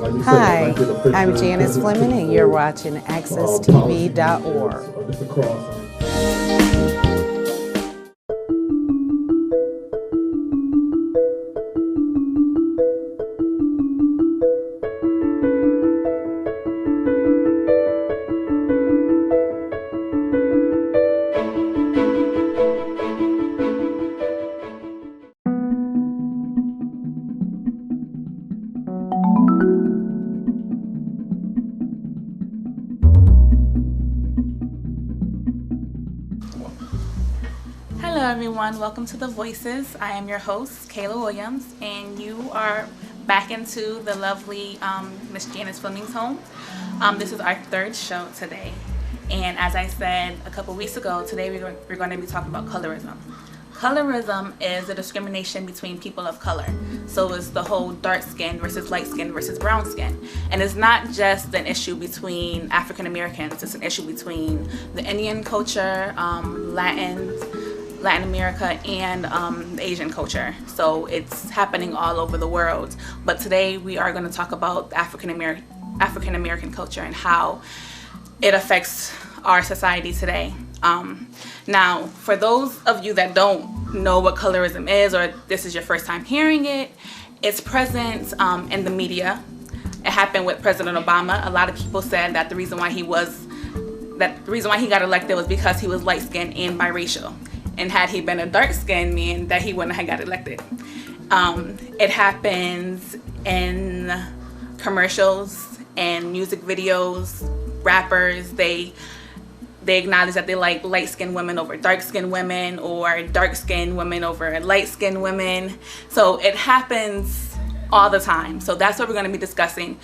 Hi, I'm Janice Fleming, and you're watching AccessTV.org. Hello everyone, welcome to The Voices. I am your host, Kayla Williams, and you are back into the lovely Miss Janice Fleming's home. This is our third show today, and as I said a couple weeks ago, today we're going to be talking about colorism. Colorism is a discrimination between people of color. So it's the whole dark skin versus light skin versus brown skin. And it's not just an issue between African Americans, it's an issue between the Indian culture, Latin America, and the Asian culture. So it's happening all over the world. But today we are going to talk about African American culture and how it affects our society today. Now, for those of you that don't know what colorism is, or this is your first time hearing it, it's present in the media. It happened with President Obama. A lot of people said that the reason why he got elected was because he was light-skinned and biracial. And had he been a dark-skinned man, that he wouldn't have got elected. It happens in commercials and music videos. Rappers, they acknowledge that they like light-skinned women over dark-skinned women, or dark-skinned women over light-skinned women. So it happens all the time. So that's what we're going to be discussing.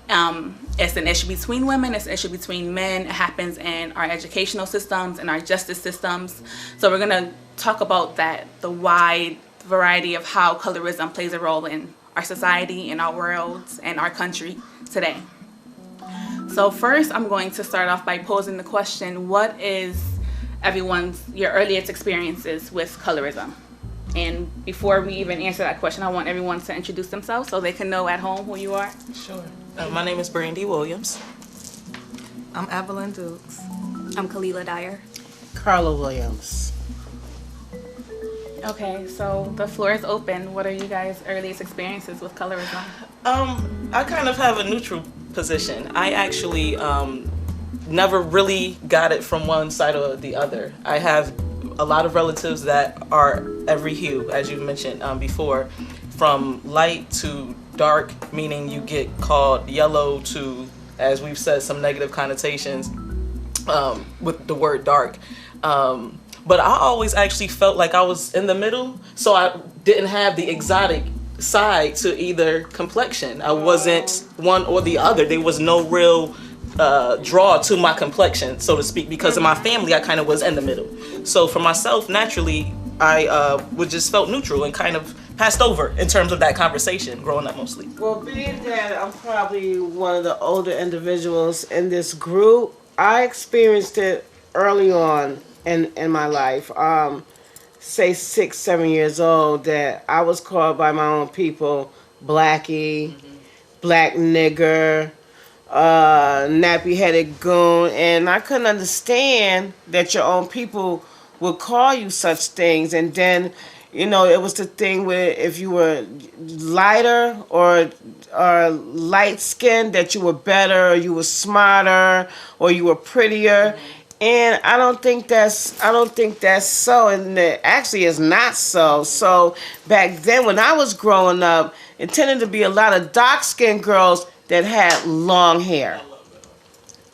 It's an issue between women, it's an issue between men. It happens in our educational systems and our justice systems. So we're going to talk about that, the wide variety of how colorism plays a role in our society, in our world, and our country today. So first, I'm going to start off by posing the question, what is your earliest experiences with colorism? And before we even answer that question, I want everyone to introduce themselves so they can know at home who you are. Sure. My name is Brandy Williams. I'm Evelyn Dukes. I'm Kayla Dyer. Carla Williams. Okay, so the floor is open. What are you guys' earliest experiences with colorism? I kind of have a neutral position. I actually never really got it from one side or the other. I have a lot of relatives that are every hue, as you mentioned before, from light to dark, meaning you get called yellow, to, as we've said, some negative connotations with the word dark. But I always actually felt like I was in the middle, so I didn't have the exotic side to either complexion. I wasn't one or the other. There was no real draw to my complexion, so to speak, because in my family I kind of was in the middle. So for myself, naturally, I just felt neutral and kind of passed over in terms of that conversation growing up mostly. Well, being that I'm probably one of the older individuals in this group, I experienced it early on in my life. Say 6, 7 years old, that I was called by my own people blackie, black nigger, nappy-headed goon, and I couldn't understand that your own people would call you such things. And then, it was the thing where if you were lighter or light-skinned, that you were better, or you were smarter, or you were prettier. And I don't think that's so, and it actually is not so. So back then when I was growing up, it tended to be a lot of dark-skinned girls that had long hair.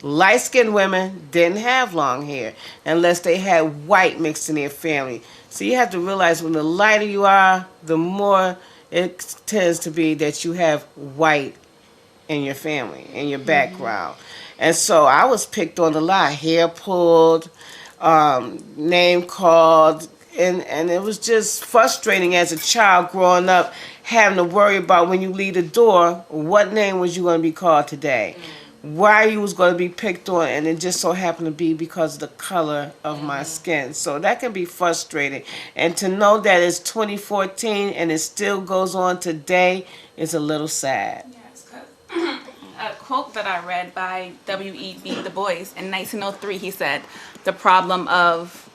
Light-skinned women didn't have long hair unless they had white mixed in their family. So you have to realize, when the lighter you are, the more it tends to be that you have white in your family, in your background. And so I was picked on a lot, hair pulled, name called, and it was just frustrating as a child growing up, having to worry about when you leave the door, what name was you going to be called today? Why you was going to be picked on, and it just so happened to be because of the color of my skin. So that can be frustrating. And to know that it's 2014 and it still goes on today is a little sad. Yes, because quote that I read by W.E.B. Du Bois in 1903. He said, "The problem of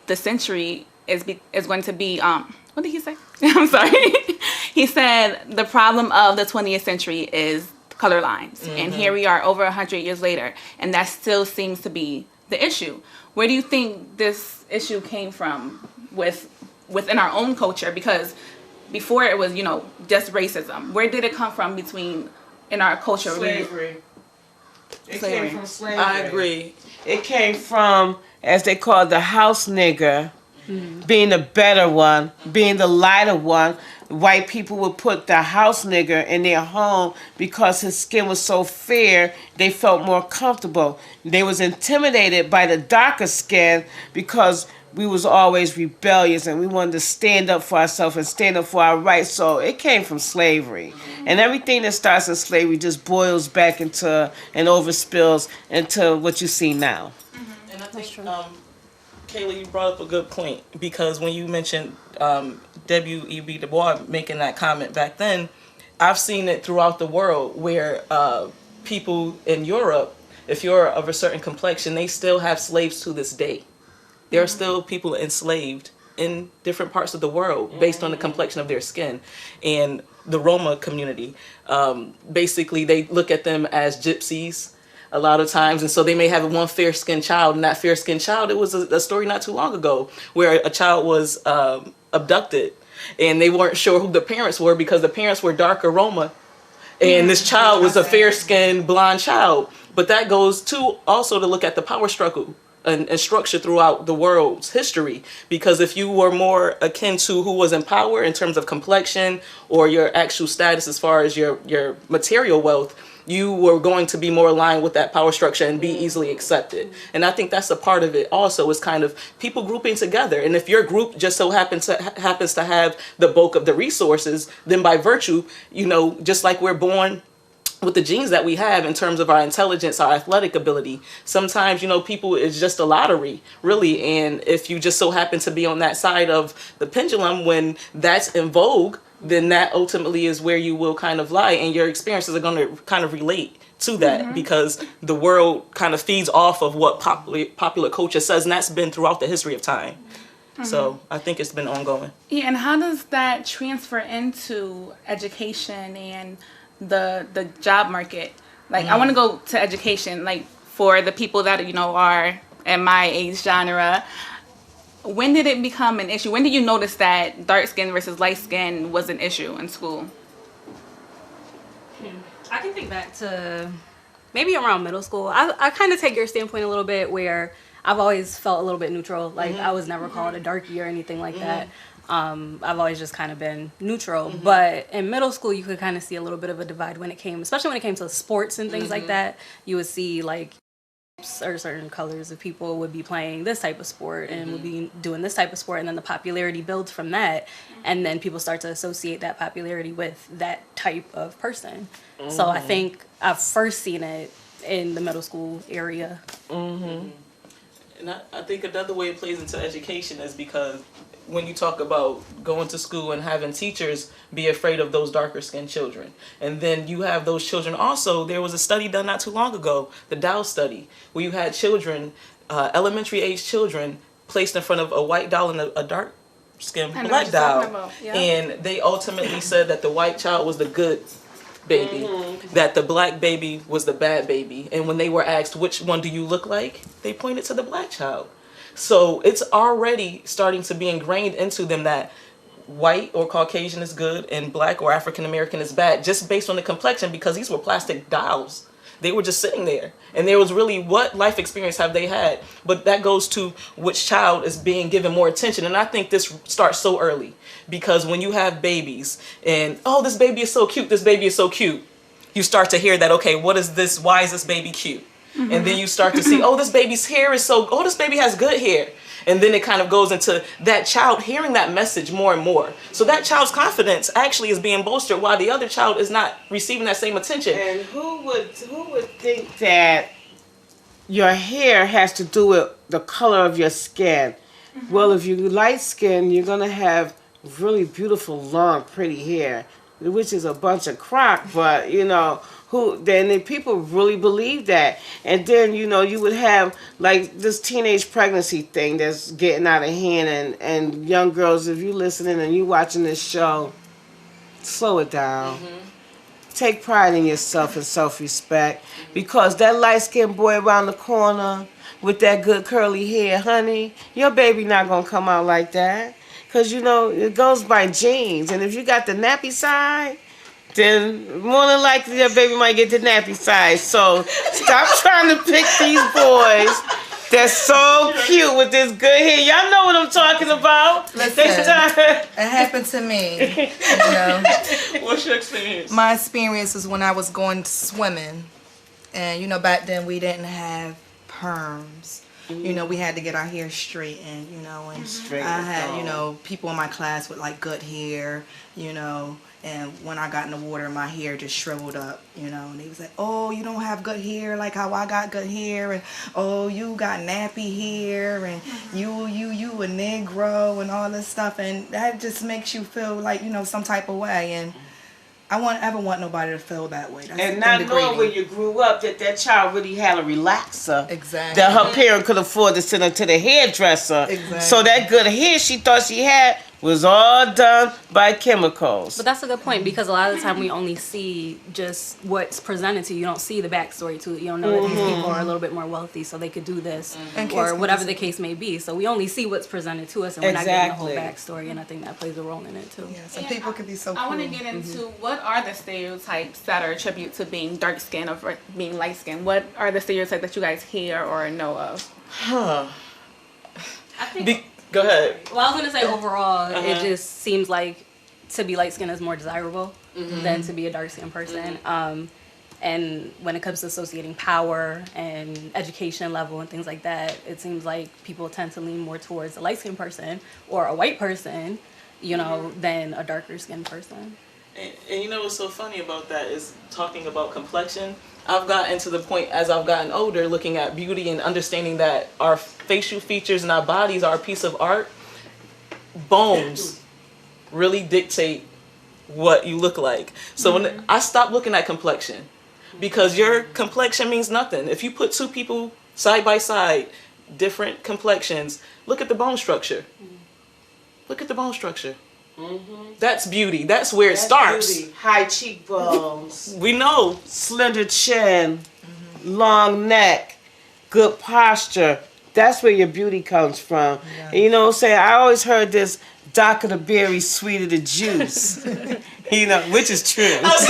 the century is going to be what did he say? I'm sorry. He said the problem of the 20th century is color lines, and here we are over 100 years later, and that still seems to be the issue. Where do you think this issue came from within our own culture? Because before it was, just racism. Where did it come from in our culture? Slavery. It Slavery. came from slavery. I agree. It came from, as they call it, the house nigger, being the better one, being the lighter one. White people would put the house nigger in their home because his skin was so fair, they felt more comfortable. They was intimidated by the darker skin because we was always rebellious and we wanted to stand up for ourselves and stand up for our rights. So it came from slavery. And everything that starts in slavery just boils back into and overspills into what you see now. And I think, Kayla, you brought up a good point, because when you mentioned W.E.B. Du Bois making that comment back then, I've seen it throughout the world where people in Europe, if you're of a certain complexion, they still have slaves to this day. There are still people enslaved in different parts of the world based on the complexion of their skin. And the Roma community, basically they look at them as gypsies a lot of times, and so they may have one fair-skinned child, and that fair-skinned child, it was a story not too long ago where a child was abducted, and they weren't sure who the parents were because the parents were darker Roma, and this child was a fair-skinned blonde child. But that goes to also to look at the power struggle and structure throughout the world's history, because if you were more akin to who was in power in terms of complexion or your actual status as far as your material wealth, you were going to be more aligned with that power structure and be easily accepted. And I think that's a part of it also, is kind of people grouping together. And if your group just so happens to have the bulk of the resources, then by virtue, just like we're born with the genes that we have in terms of our intelligence, our athletic ability, sometimes, people, it's just a lottery, really. And if you just so happen to be on that side of the pendulum when that's in vogue, then that ultimately is where you will kind of lie, and your experiences are going to kind of relate to that, because the world kind of feeds off of what popular culture says, and that's been throughout the history of time. So I think it's been ongoing. Yeah, and how does that transfer into education and the job market? Like, I want to go to education, like for the people that are in my age genre. When did it become an issue? When did you notice that dark skin versus light skin was an issue in school? I can think back to maybe around middle school. I kind of take your standpoint a little bit, where I've always felt a little bit neutral. Like, I was never called a darkie or anything like that. I've always just kind of been neutral. But in middle school, you could kind of see a little bit of a divide especially when it came to sports and things like that. You would see like or certain colors of people would be playing this type of sport and would be doing this type of sport, and then the popularity builds from that, and then people start to associate that popularity with that type of person. So I think I've first seen it in the middle school area. And I think another way it plays into education is because when you talk about going to school and having teachers be afraid of those darker skinned children, and then you have those children also, there was a study done not too long ago, the Dow study, where you had children, elementary age children, placed in front of a white doll and a dark skinned black doll. Yeah. And they ultimately said that the white child was the good baby, that the black baby was the bad baby. And when they were asked, which one do you look like, they pointed to the black child. So it's already starting to be ingrained into them that white or Caucasian is good and black or African American is bad, just based on the complexion, because these were plastic dolls. They were just sitting there, and there was really, what life experience have they had? But that goes to which child is being given more attention. And I think this starts so early, because when you have babies and, oh, this baby is so cute, this baby is so cute, you start to hear that, okay, what is this? Why is this baby cute? And then you start to see, oh, this baby's hair is oh, this baby has good hair. And then it kind of goes into that child hearing that message more and more. So that child's confidence actually is being bolstered while the other child is not receiving that same attention. And who would think that your hair has to do with the color of your skin? Well, if you're light skinned, you're going to have really beautiful, long, pretty hair, which is a bunch of crock, but, then the people really believe that. And then, you know, you would have like this teenage pregnancy thing that's getting out of hand, and young girls, if you listening and you watching this show, slow it down. Take pride in yourself and self-respect, because that light-skinned boy around the corner with that good curly hair, honey, your baby not gonna come out like that. Because, you know, it goes by genes. And if you got the nappy side, then more than likely your baby might get the nappy side. So stop trying to pick these boys that's so cute with this good hair. Y'all know what I'm talking about. Listen, it happened to me. You know, What's your experience? my experience was when I was going swimming, and you know, back then we didn't have perms. You know, we had to get our hair straightened, you know, and I had, you know, people in my class with like good hair, you know, and when I got in the water, my hair just shriveled up, you know, and they was like, oh, you don't have good hair like how I got good hair, and oh, you got nappy hair, and you a Negro, and all this stuff, and that just makes you feel like, you know, some type of way, and I ever want nobody to feel that way. That's And not knowing degrading. when you grew up that child really had a relaxer. Exactly. That her parent could afford to send her to the hairdresser. Exactly. So that good hair she thought she had was all done by chemicals. But that's a good point, because a lot of the time we only see just what's presented to you. You don't see the backstory to it. You don't know that these people are a little bit more wealthy, so they could do this, or whatever the case may be. So we only see what's presented to us, and we're not getting the whole backstory. And I think that plays a role in it too. Yeah, some people could be so I want to cruel. get into what are the stereotypes that are attributed to being dark skinned or being light skinned. What are the stereotypes that you guys hear or know of? I think. Go ahead. Well, I was gonna say overall, it just seems like to be light skinned is more desirable than to be a dark skinned person. And when it comes to associating power and education level and things like that, it seems like people tend to lean more towards a light skinned person or a white person, you know, than a darker skinned person. And you know what's so funny about that is talking about complexion. I've gotten to the point as I've gotten older, looking at beauty and understanding that our facial features and our bodies are a piece of art. Bones really dictate what you look like. So when I stopped looking at complexion, because your complexion means nothing. If you put two people side by side, different complexions, look at the bone structure. Look at the bone structure. That's beauty. That's where it starts. Beauty. High cheekbones, We know. slender chin, long neck, good posture. That's where your beauty comes from. And you know what I'm saying? I always heard this, darker the berry, sweeter the juice. You know, which is true. Let's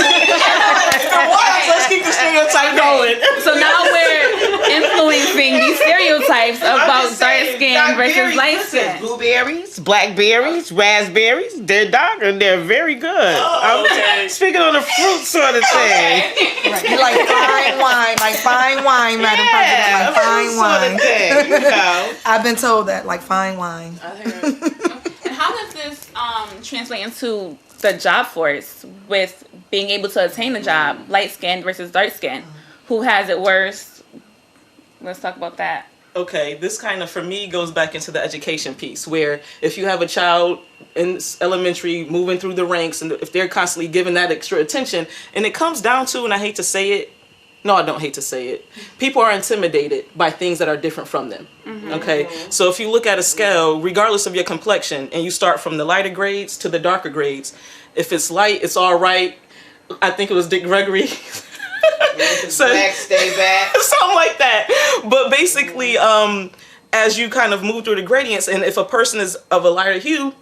keep the stereotype going. So now we're influencing these stereotypes about dark skin versus light skin. Blueberries, blackberries, raspberries, they're darker and they're very good. I'm speaking on the fruit sort of thing. Right. You're like fine wine, Madam President, like fine wine. Sort of thing, you know. I've been told that, like fine wine. And how does this translate into the job force with being able to attain a job, light skinned versus dark skinned? Who has it worse? Let's talk about that. Okay, this kind of, for me, goes back into the education piece, where if you have a child in elementary moving through the ranks, and if they're constantly given that extra attention, and it comes down to, and I hate to say it, no, I don't hate to say it, people are intimidated by things that are different from them. Okay, so if you look at a scale, regardless of your complexion, and you start from the lighter grades to the darker grades, if it's light, it's all right. I think it was Dick Gregory. So, Back, stay back. something like that. But basically, as you kind of move through the gradients, and if a person is of a lighter hue,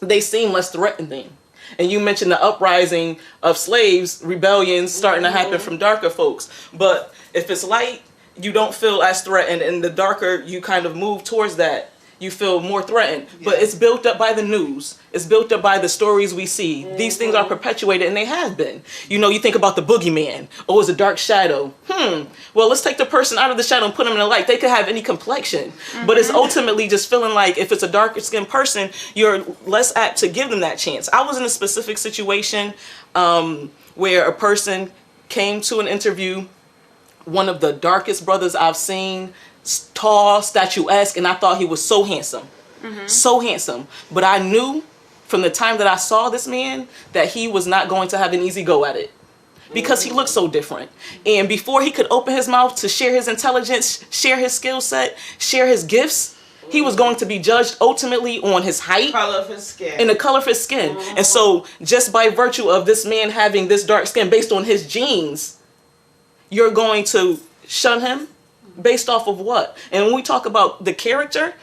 they seem less threatening. And you mentioned the uprising of slaves, rebellions starting to happen from darker folks. But if it's light, you don't feel as threatened, and the darker you kind of move towards that, you feel more threatened. But it's built up by the news. It's built up by the stories we see. These things are perpetuated, and they have been. You know, you think about the boogeyman. Oh, it's a dark shadow. Well, let's take the person out of the shadow and put them in the light. They could have any complexion. But it's ultimately just feeling like if it's a darker skinned person, you're less apt to give them that chance. I was in a specific situation where a person came to an interview, one of the darkest brothers I've seen, tall, statuesque, and I thought he was so handsome. So handsome. But I knew from the time that I saw this man that he was not going to have an easy go at it. because he looked so different. And before he could open his mouth to share his intelligence, share his skill set, share his gifts, he was going to be judged ultimately on his height Color of his skin. and the color of his skin. And so just by virtue of this man having this dark skin based on his genes, you're going to shun him based off of what? And when we talk about the character,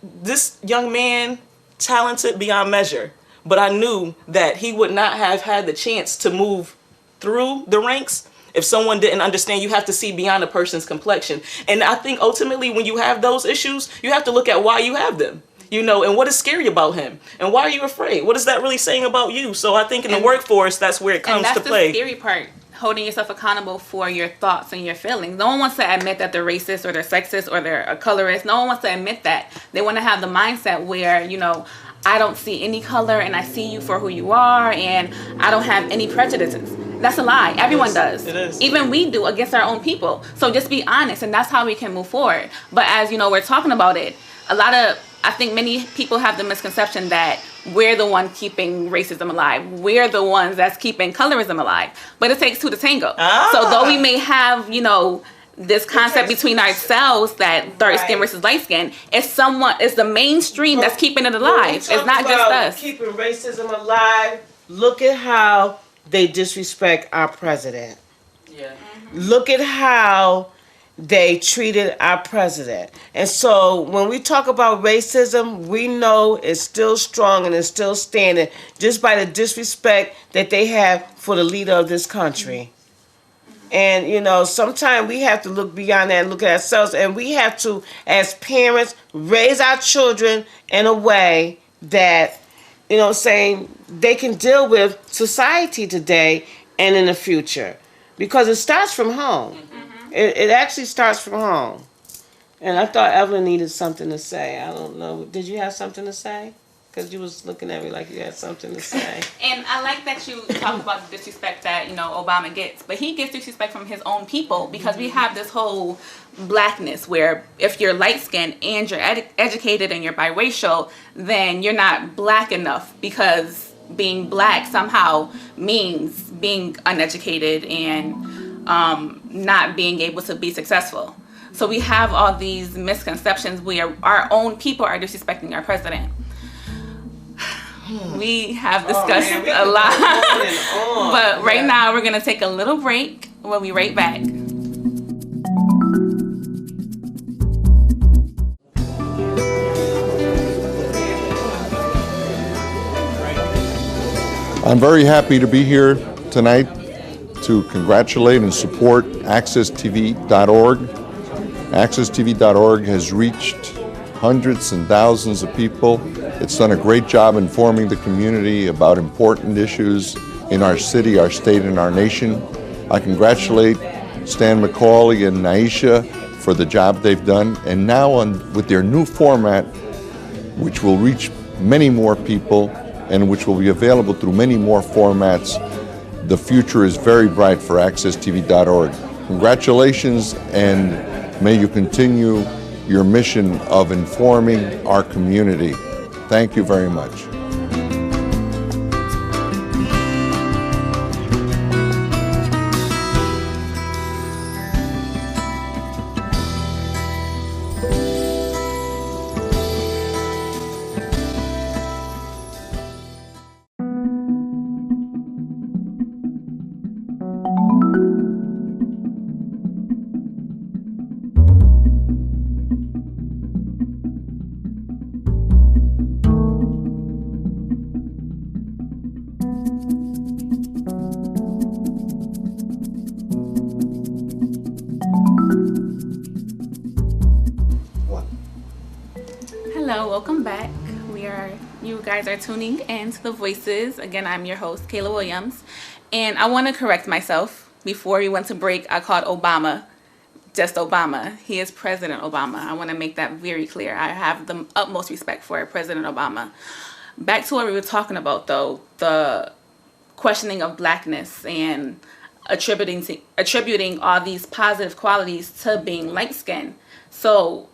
this young man, talented beyond measure, but I knew that he would not have had the chance to move through the ranks if someone didn't understand. You have to see beyond a person's complexion. And I think ultimately when you have those issues, you have to look at why you have them. You know, and what is scary about him? And why are you afraid? What is that really saying about you? So I think in the workforce, that's where it comes to play. And that's the scary part, holding yourself accountable for your thoughts and your feelings. No one wants to admit that they're racist or they're sexist or they're a colorist. No one wants to admit that. They want to have the mindset where, you know, I don't see any color and I see you for who you are and I don't have any prejudices. That's a lie. Everyone does. It is. Even we do against our own people. So just be honest, and that's how we can move forward. But as you know, we're talking about it. I think many people have the misconception that we're the one keeping racism alive. We're the ones that's keeping colorism alive. But it takes two to tango. So though we may have, you know, this concept between ourselves that dark skin versus light skin, it's the mainstream that's keeping it alive. It's not just us. Keeping racism alive. Look at how they disrespect our president. Yeah. Look at how they treated our president. And so when we talk about racism, we know it's still strong and it's still standing just by the disrespect that they have for the leader of this country. And, you know, sometimes we have to look beyond that and look at ourselves. And we have to, as parents, raise our children in a way that, you know, saying they can deal with society today and in the future. Because it starts from home. It actually starts from home. And I thought Evelyn needed something to say. I don't know. Did you have something to say? Because you was looking at me like you had something to say. And I like that you talk about the disrespect that, you know, Obama gets. But he gets disrespect from his own people because we have this whole blackness where if you're light-skinned and you're educated and you're biracial, then you're not black enough because being black somehow means being uneducated and not being able to be successful. So we have all these misconceptions where our own people are disrespecting our president. We have discussed a lot. But right now we're going to take a little break. We'll be right back. I'm very happy to be here tonight to congratulate and support AccessTV.org. AccessTV.org has reached hundreds and thousands of people. It's done a great job informing the community about important issues in our city, our state, and our nation. I congratulate Stan McCauley and Naisha for the job they've done. And now with their new format, which will reach many more people and which will be available through many more formats, the future is very bright for AccessTV.org. Congratulations, and may you continue your mission of informing our community. Thank you very much. Hello, welcome back. You guys are tuning in to The Voices. Again, I'm your host, Kayla Williams. And I want to correct myself. Before we went to break, I called Obama just Obama. He is President Obama. I want to make that very clear. I have the utmost respect for President Obama. Back to what we were talking about, though, the questioning of blackness and attributing all these positive qualities to being light-skinned. So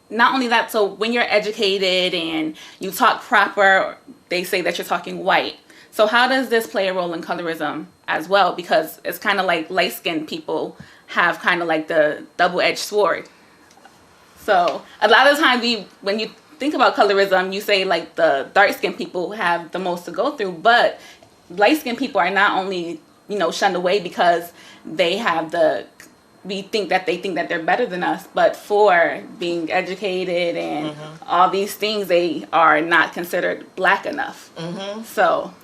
not only that, so when you're educated and you talk proper, they say that you're talking white. So how does this play a role in colorism as well? Because it's kind of like light-skinned people have kind of like the double-edged sword. So a lot of times when you think about colorism, you say like the dark-skinned people have the most to go through, but light-skinned people are not only, shunned away because they have we think that they're better than us, but for being educated and all these things, they are not considered black enough. So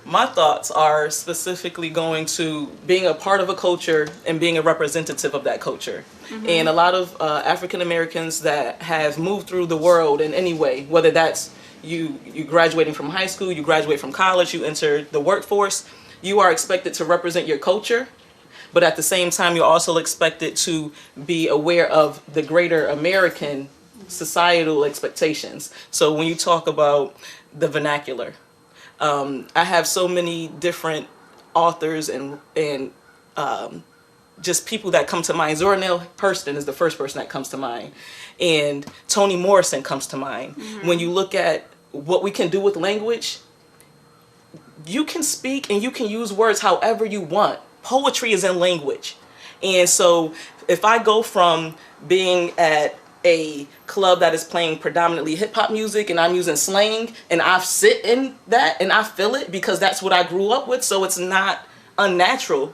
my thoughts are specifically going to being a part of a culture and being a representative of that culture. And a lot of African Americans that have moved through the world in any way, whether that's you graduating from high school, you graduate from college, you enter the workforce, you are expected to represent your culture. But at the same time, you're also expected to be aware of the greater American societal expectations. So when you talk about the vernacular, I have so many different authors and just people that come to mind. Zora Neale Hurston is the first person that comes to mind. And Toni Morrison comes to mind. When you look at what we can do with language, you can speak and you can use words however you want. Poetry is in language. And so if I go from being at a club that is playing predominantly hip hop music and I'm using slang and I sit in that and I feel it because that's what I grew up with, so it's not unnatural.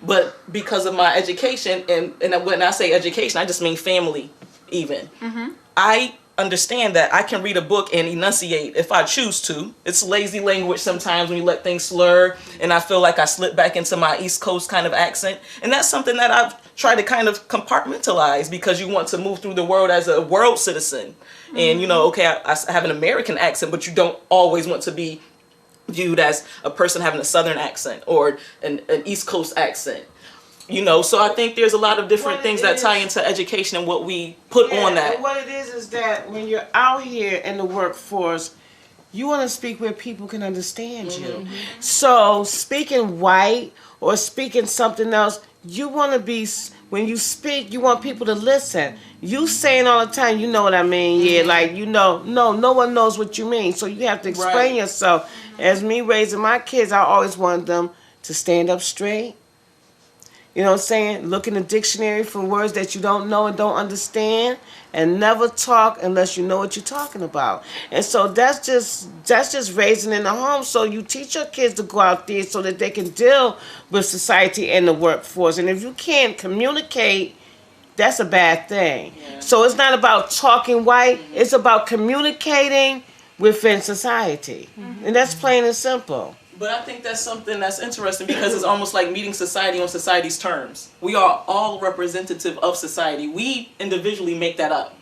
But because of my education, and when I say education, I just mean family even. I understand that I can read a book and enunciate if I choose to. It's lazy language sometimes when you let things slur, and I feel like I slip back into my East Coast kind of accent. And that's something that I've tried to kind of compartmentalize because you want to move through the world as a world citizen. And, okay, I have an American accent, but you don't always want to be viewed as a person having a Southern accent or an East Coast accent. So I think there's a lot of different things that tie into education and what we put on that. And what it is that when you're out here in the workforce, you want to speak where people can understand you. So speaking white or speaking something else, you want to be, when you speak, you want people to listen. You saying all the time, you know what I mean? Yeah, like, no one knows what you mean. So you have to explain yourself. As me raising my kids, I always wanted them to stand up straight. You know what I'm saying? Look in the dictionary for words that you don't know and don't understand, and never talk unless you know what you're talking about. And so that's just raising in the home. So you teach your kids to go out there so that they can deal with society and the workforce. And if you can't communicate, that's a bad thing. So it's not about talking white, it's about communicating within society. And that's plain and simple. But I think that's something that's interesting because it's almost like meeting society on society's terms. We are all representative of society. We individually make that up.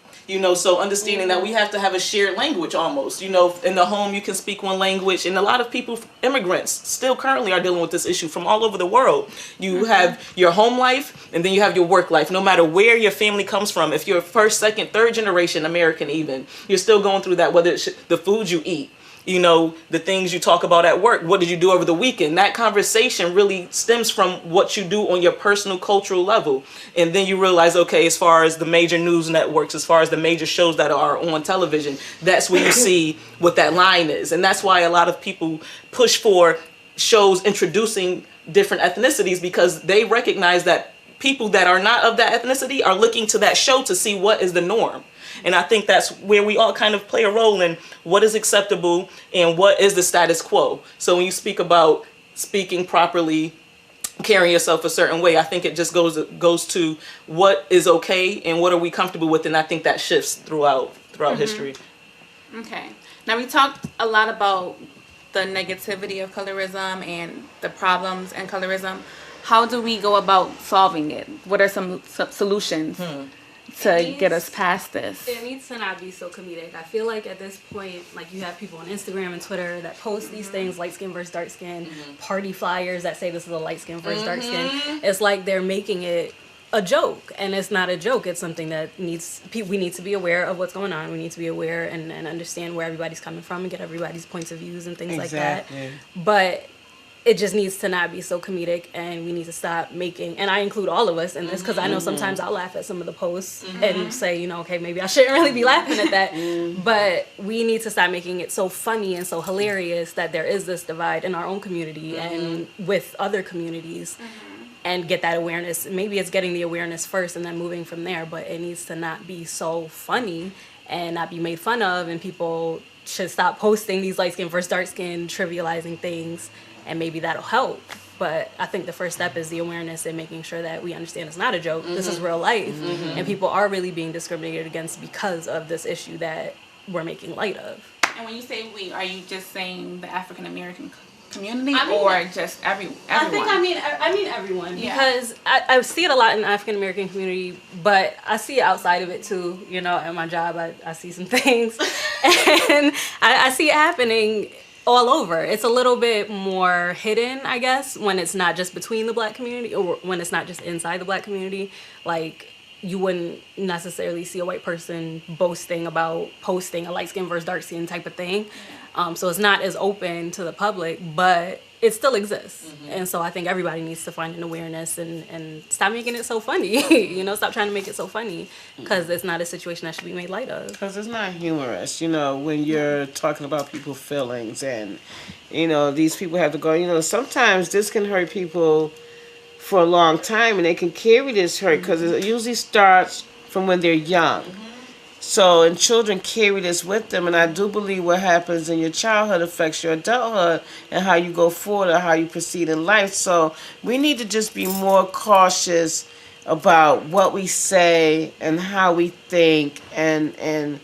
So understanding that we have to have a shared language almost. In the home you can speak one language, and a lot of people, immigrants, still currently are dealing with this issue from all over the world. You have your home life, and then you have your work life. No matter where your family comes from, if you're first, second, third generation American even, you're still going through that, whether it's the food you eat, the things you talk about at work, what did you do over the weekend? That conversation really stems from what you do on your personal cultural level. And then you realize, okay, as far as the major news networks, as far as the major shows that are on television, that's where you see what that line is. And that's why a lot of people push for shows introducing different ethnicities, because they recognize that people that are not of that ethnicity are looking to that show to see what is the norm. And I think that's where we all kind of play a role in what is acceptable and what is the status quo. So when you speak about speaking properly, carrying yourself a certain way, I think it just goes to what is okay and what are we comfortable with, and I think that shifts throughout history. Okay. Now we talked a lot about the negativity of colorism and the problems in colorism. How do we go about solving it? What are some solutions to get us past this? It needs to not be so comedic. I feel like at this point, like, you have people on Instagram and Twitter that post these things, light skin versus dark skin, party flyers that say this is a light skin versus dark skin. It's like they're making it a joke, and it's not a joke. It's something that we need to be aware of what's going on. We need to be aware and understand where everybody's coming from and get everybody's points of views and things like that. But it just needs to not be so comedic, and we need to stop making, and I include all of us in this, because I know sometimes I'll laugh at some of the posts and say, okay, maybe I shouldn't really be laughing at that, but we need to stop making it so funny and so hilarious that there is this divide in our own community and with other communities, and get that awareness. Maybe it's getting the awareness first and then moving from there, but it needs to not be so funny and not be made fun of, and people should stop posting these light skin versus dark skin, trivializing things, and maybe that'll help. But I think the first step is the awareness and making sure that we understand it's not a joke. This is real life, and people are really being discriminated against because of this issue that we're making light of. And when you say we, are you just saying the African American community, I mean, or just everyone? I think I mean everyone, because I see it a lot in the African American community, but I see it outside of it too. At my job, I see some things, and I see it happening all over. It's a little bit more hidden, I guess, when it's not just between the black community, or when it's not just inside the black community. Like, you wouldn't necessarily see a white person boasting about posting a light skin versus dark skin type of thing. So it's not as open to the public, but it still exists. And so I think everybody needs to find an awareness and stop making it so funny. Stop trying to make it so funny, because it's not a situation that should be made light of. Because it's not humorous, when you're talking about people's feelings, and, these people have to go, sometimes this can hurt people for a long time, and they can carry this hurt, because it usually starts from when they're young. So, and children carry this with them, and I do believe what happens in your childhood affects your adulthood and how you go forward or how you proceed in life. So we need to just be more cautious about what we say and how we think and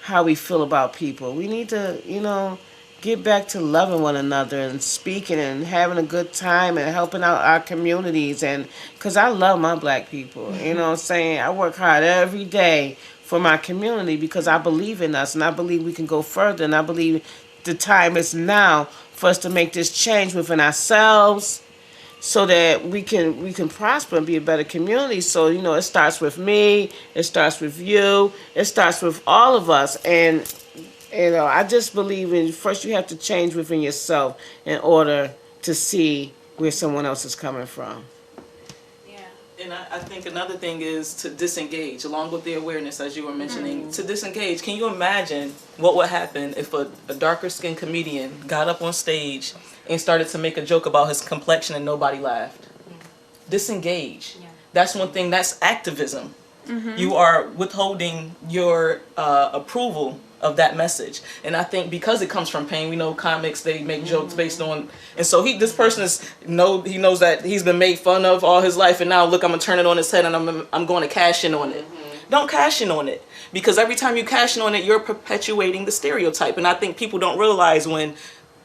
how we feel about people. We need to, get back to loving one another and speaking and having a good time and helping out our communities. And because I love my black people, what I'm saying? I work hard every day for my community because I believe in us, and I believe we can go further, and I believe the time is now for us to make this change within ourselves so that we can prosper and be a better community. So, it starts with me, it starts with you, it starts with all of us. And, I just believe in, first you have to change within yourself in order to see where someone else is coming from. And I think another thing is to disengage, along with the awareness, as you were mentioning, to disengage. Can you imagine what would happen if a darker skinned comedian got up on stage and started to make a joke about his complexion and nobody laughed? Disengage. That's one thing. That's activism. You are withholding your approval of that message. And I think because it comes from pain, we know comics, they make jokes based on, and so this person he knows that he's been made fun of all his life, and now look, I'm gonna turn it on his head and I'm going to cash in on it. Don't cash in on it, because every time you cash in on it, you're perpetuating the stereotype. And I think people don't realize when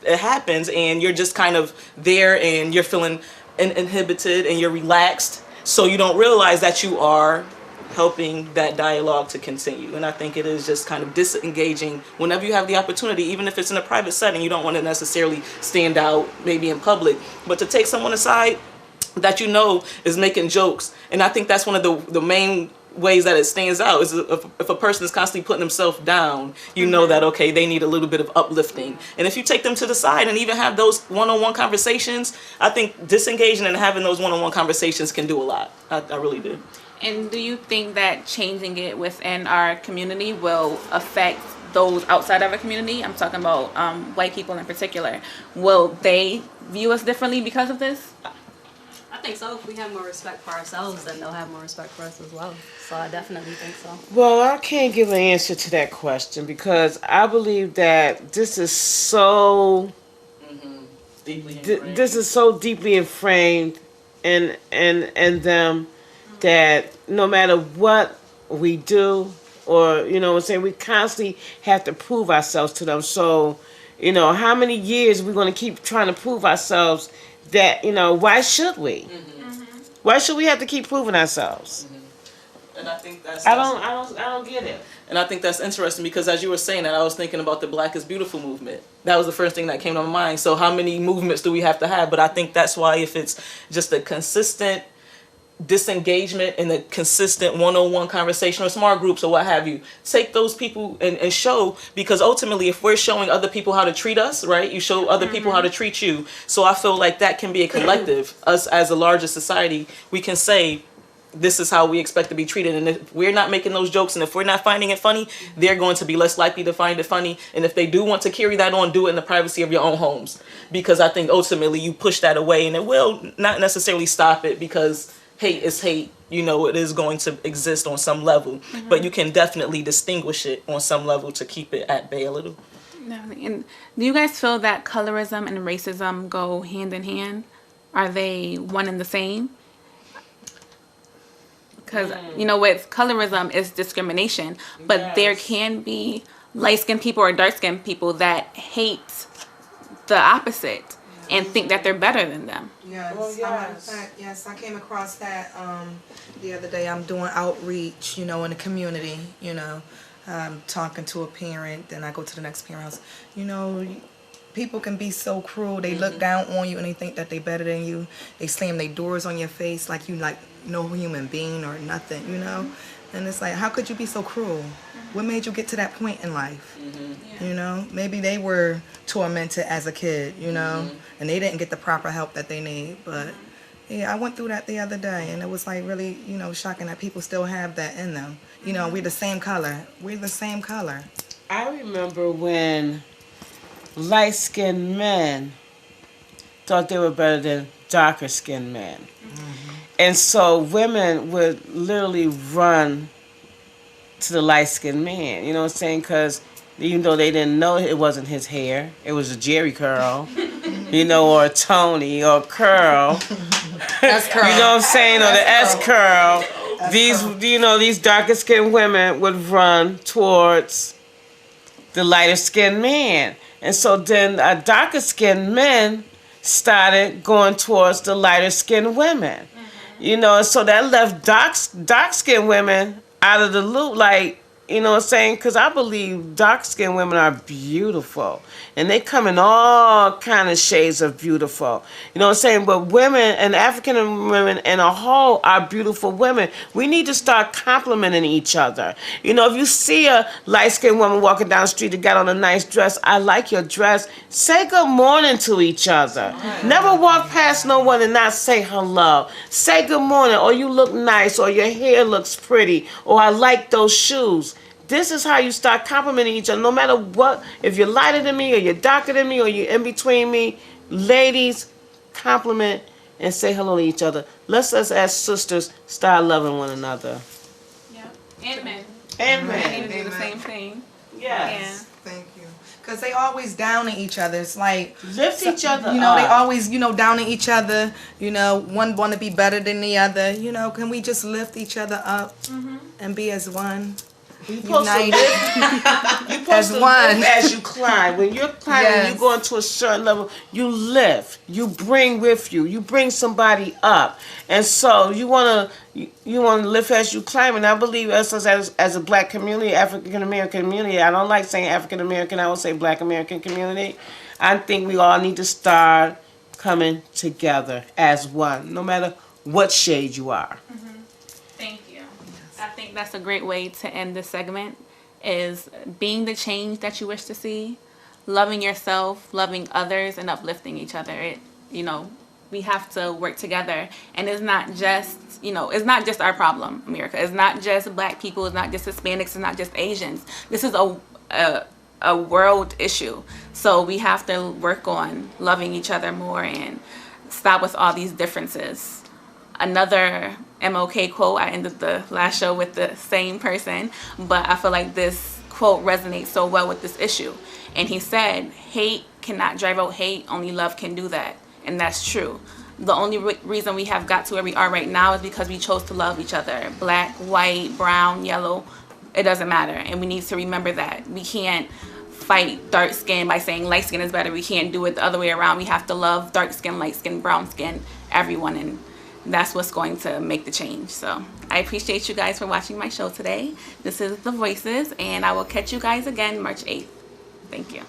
it happens and you're just kind of there and you're feeling inhibited and you're relaxed, so you don't realize that you are helping that dialogue to continue. And I think it is just kind of disengaging whenever you have the opportunity, even if it's in a private setting. You don't want to necessarily stand out maybe in public, but to take someone aside that is making jokes. And I think that's one of the main ways that it stands out is if a person is constantly putting themselves down, know that, okay, they need a little bit of uplifting. And if you take them to the side and even have those one-on-one conversations, I think disengaging and having those one-on-one conversations can do a lot. I really do. And do you think that changing it within our community will affect those outside of our community? I'm talking about white people in particular. Will they view us differently because of this? I think so. If we have more respect for ourselves, then they'll have more respect for us as well. So I definitely think so. Well, I can't give an answer to that question because I believe that this is so deeply inframed in them that no matter what we do, or we constantly have to prove ourselves to them. So, how many years are we going to keep trying to prove ourselves? That why should we? Why should we have to keep proving ourselves? And I think I don't get it. And I think that's interesting because as you were saying that, I was thinking about the Black is Beautiful movement. That was the first thing that came to my mind. So how many movements do we have to have? But I think that's why if it's just a consistent disengagement in a consistent one-on-one conversation or small groups or what have you. Take those people and show, because ultimately if we're showing other people how to treat us, right, you show other people how to treat you. So I feel like that can be a collective. Us as a larger society, we can say, this is how we expect to be treated, and if we're not making those jokes and if we're not finding it funny, they're going to be less likely to find it funny. And if they do want to carry that on, do it in the privacy of your own homes, because I think ultimately you push that away, and it will not necessarily stop it, because hate is hate. You know, it is going to exist on some level, but you can definitely distinguish it on some level to keep it at bay a little. And do you guys feel that colorism and racism go hand in hand? Are they one and the same? Because, you know, with colorism is discrimination, but there can be light-skinned people or dark-skinned people that hate the opposite and think that they're better than them. Yes, Well, matter of yes. fact, yes, I came across that the other day. I'm doing outreach, you know, in the community, you know. I'm talking to a parent, then I go to the next parent house. You know, people can be so cruel. They look down on you and they think that they better than you. They slam their doors on your face like you like no human being or nothing, you know. And it's like, how could you be so cruel? What made you get to that point in life? You know, maybe they were tormented as a kid, you know, and they didn't get the proper help that they need. But yeah, I went through that the other day, and it was like really, you know, shocking that people still have that in them. You know, we're the same color. We're the same color. I remember when light-skinned men thought they were better than darker-skinned men. And so women would literally run to the light-skinned man, you know what I'm saying? Because even though they didn't know it wasn't his hair, it was a Jerry curl, you know, or a Tony, or a curl. S-curl. You know what I'm saying? Or the S-curl. These, you know, these darker-skinned women would run towards the lighter-skinned man. And so then darker-skinned men started going towards the lighter-skinned women. You know, and so that left dark-skinned women out of the loop, like, you know what I'm saying? Because I believe dark-skinned women are beautiful. And they come in all kind of shades of beautiful. You know what I'm saying? But women, and African women in a whole, are beautiful women. We need to start complimenting each other. You know, if you see a light-skinned woman walking down the street that got on a nice dress, I like your dress, say good morning to each other. Never walk past no one and not say hello. Say good morning, or you look nice, or your hair looks pretty, or I like those shoes. This is how you start complimenting each other, no matter what. If you're lighter than me, or you're darker than me, or you're in between me, ladies, compliment and say hello to each other. Let's as sisters start loving one another. Yeah. And men. And Men men. need to do the same thing. Yes. Thank you. Because they always downing each other. It's like, Lift each other you know, they up. always, you know, downing each other. You know, one want to be better than the other. You know, can we just lift each other up and be as one? You're supposed United. You're supposed As to one. lift as you climb. When you're climbing, Yes. you go into a certain level, you lift. You bring with you. You bring somebody up. And so you wanna lift as you climb. And I believe us as a black community, African American community, I don't like saying African American, I would say black American community. I think we all need to start coming together as one, no matter what shade you are. Thank you. I think that's a great way to end this segment, is being the change that you wish to see, loving yourself, loving others, and uplifting each other. You know, we have to work together. And it's not just, you know, it's not just our problem, America. It's not just black people. It's not just Hispanics. It's not just Asians. This is a world issue. So we have to work on loving each other more and stop with all these differences. Another MLK quote, I ended the last show with the same person, but I feel like this quote resonates so well with this issue. And he said, hate cannot drive out hate, only love can do that. And that's true. The only reason we have got to where we are right now is because we chose to love each other. Black, white, brown, yellow, it doesn't matter. And we need to remember that. We can't fight dark skin by saying light skin is better. We can't do it the other way around. We have to love dark skin, light skin, brown skin, everyone. And that's what's going to make the change. So I appreciate you guys for watching my show today. This is The Voices, and I will catch you guys again March 8th. Thank you.